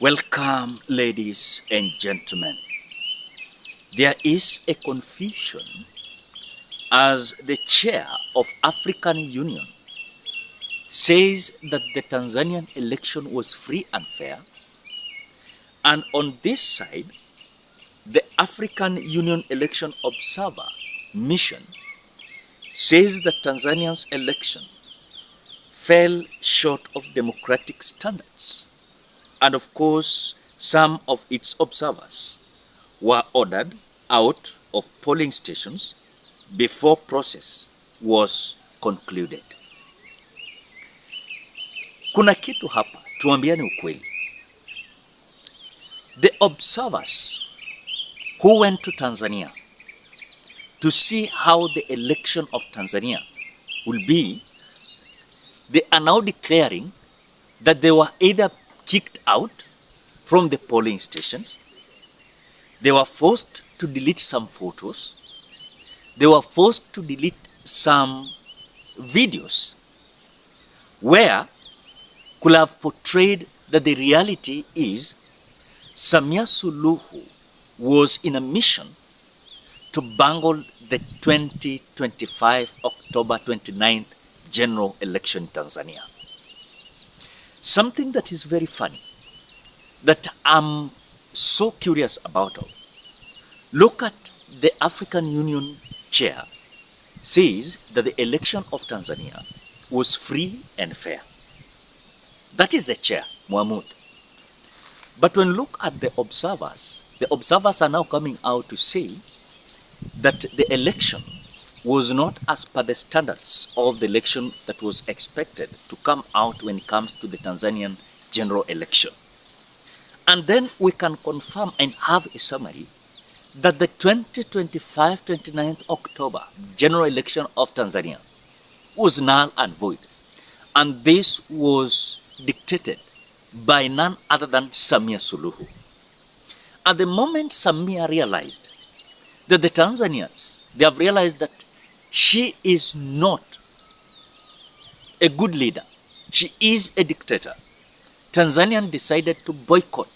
Welcome, ladies and gentlemen. There is a confusion as the chair of African Union says that the Tanzanian election was free and fair, and on this side, the African Union Election Observer Mission says that Tanzania's election fell short of democratic standards. And of course, some of its observers were ordered out of polling stations before process was concluded. Kuna kitu hapa, tuambiane ukweli. The observers who went to Tanzania to see how the election of Tanzania will be, they are now declaring that they were either kicked out from the polling stations, they were forced to delete some photos, they were forced to delete some videos where could have portrayed that the reality is SAMIA Suluhu was in a mission to bungle the 2025 October 29th general election in Tanzania. Something that is very funny, that I'm so curious about. Look at the African Union chair says that the election of Tanzania was free and fair. That is the chair, Mohamud. But when look at the observers are now coming out to say that the election was not as per the standards of the election that was expected to come out when it comes to the Tanzanian general election. And then we can confirm and have a summary that the 2025 29th October general election of Tanzania was null and void. And this was dictated by none other than SAMIA Suluhu. At the moment SAMIA realized that the Tanzanians, they have realized that she is not a good leader. She is a dictator. Tanzanians decided to boycott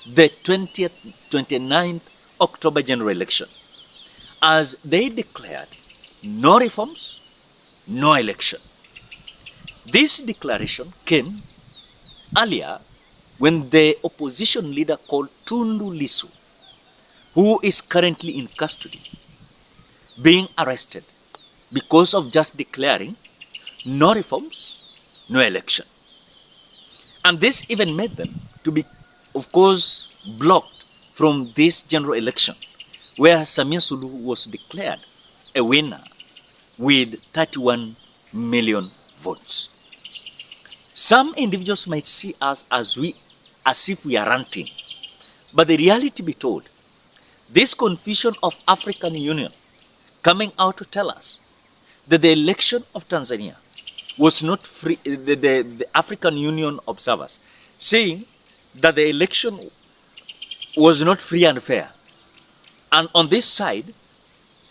the 29th October general election as they declared no reforms, no election. This declaration came earlier when the opposition leader called Tundu Lissu, who is currently in custody, being arrested because of just declaring no reforms, no election. And this even made them to be, of course, blocked from this general election, where SAMIA Suluhu was declared a winner with 31 million votes. Some individuals might see us as if we are ranting, but the reality be told, this confusion of African Union coming out to tell us that the election of Tanzania was not free, the African Union observers saying that the election was not free and fair. And on this side,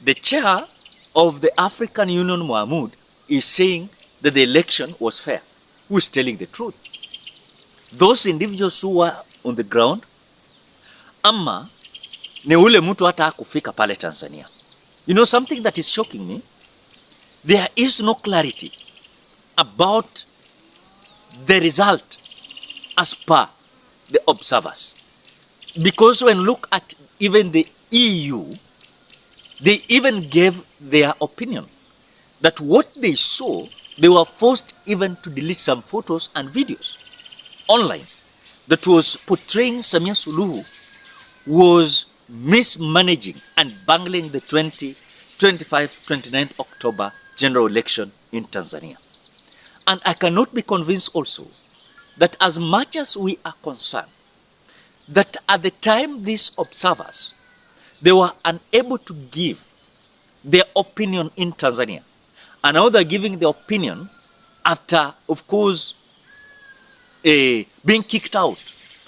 the chair of the African Union, Mohamud, is saying that the election was fair. Who is telling the truth? Those individuals who were on the ground, ama ni ule mtu hata hakufika pale Tanzania. You know something that is shocking me? There is no clarity about the result as per the observers. Because when look at even the EU, they even gave their opinion that what they saw, they were forced even to delete some photos and videos online that was portraying SAMIA Suluhu was mismanaging and bungling the 29th October general election in Tanzania. And I cannot be convinced also that as much as we are concerned that at the time these observers, they were unable to give their opinion in Tanzania, and now they're giving the opinion after, of course, being kicked out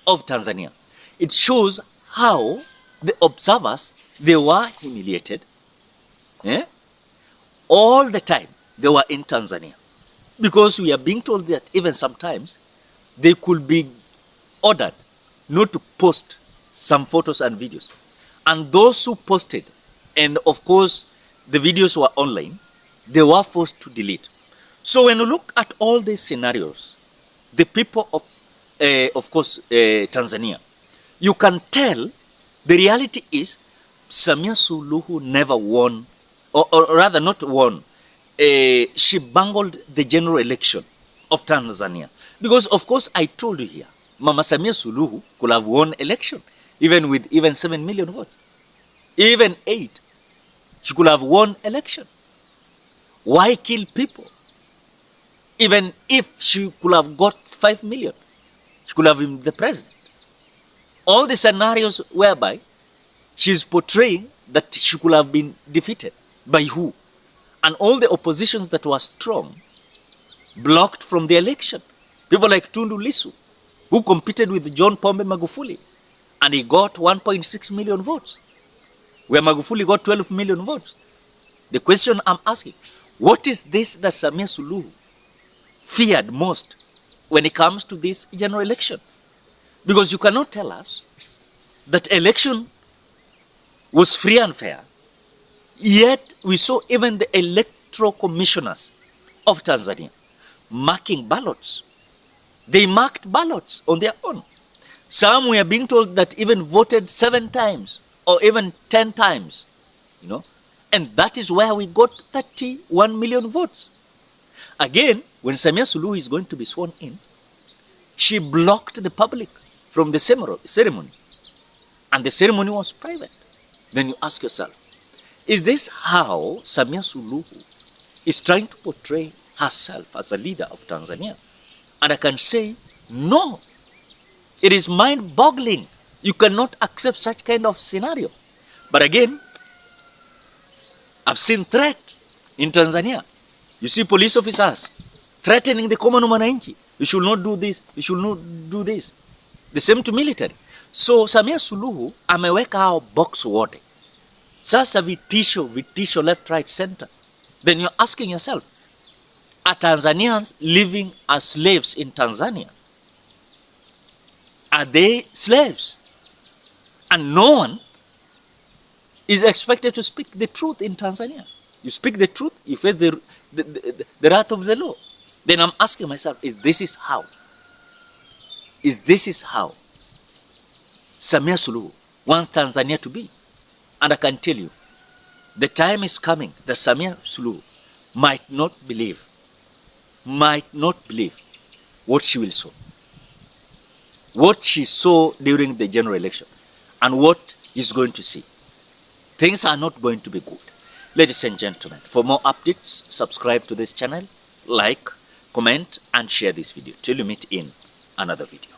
of Tanzania. It shows how the observers, they were humiliated. All the time they were in Tanzania. Because we are being told that even sometimes they could be ordered not to post some photos and videos. And those who posted, and of course the videos were online, they were forced to delete. So when you look at all these scenarios, the people of course, Tanzania, you can tell the reality is Samia Suluhu never won, or rather not won, she bungled the general election of Tanzania. Because of course I told you here, Mama Samia Suluhu could have won election, even with 7 million votes. Even 8. She could have won election. Why kill people? Even if she could have got 5 million, she could have been the president. All the scenarios whereby she's portraying that she could have been defeated. By who? And all the oppositions that were strong blocked from the election. People like Tundu Lissu, who competed with John Pombe Magufuli, and he got 1.6 million votes, where Magufuli got 12 million votes. The question I'm asking, what is this that Samia Suluhu feared most when it comes to this general election? Because you cannot tell us that election was free and fair, yet we saw even the electoral commissioners of Tanzania marking ballots. They marked ballots on their own. Some were being told that even voted 7 times or even 10 times, you know, and that is where we got 31 million votes. Again, when Samia Suluhu is going to be sworn in, she blocked the public from the ceremony, and the ceremony was private. Then you ask yourself, is this how Samia Suluhu is trying to portray herself as a leader of Tanzania? And I can say, no. It is mind-boggling. You cannot accept such kind of scenario. But again, I've seen threat in Tanzania. You see police officers threatening the common mwananchi. You should not do this. You should not do this. The same to military. So Samia Suluhu ameweka hao box wote. Sasa vitisho left, right, center. Then you're asking yourself, are Tanzanians living as slaves in Tanzania? Are they slaves? And no one is expected to speak the truth in Tanzania. You speak the truth, you face the wrath of the law. Then I'm asking myself, is this how Samia Suluhu wants Tanzania to be? And I can tell you, the time is coming that Samia Suluhu might not believe what she will saw. What she saw during the general election and what he's going to see. Things are not going to be good. Ladies and gentlemen, for more updates, subscribe to this channel, like, comment, and share this video till you meet in another video.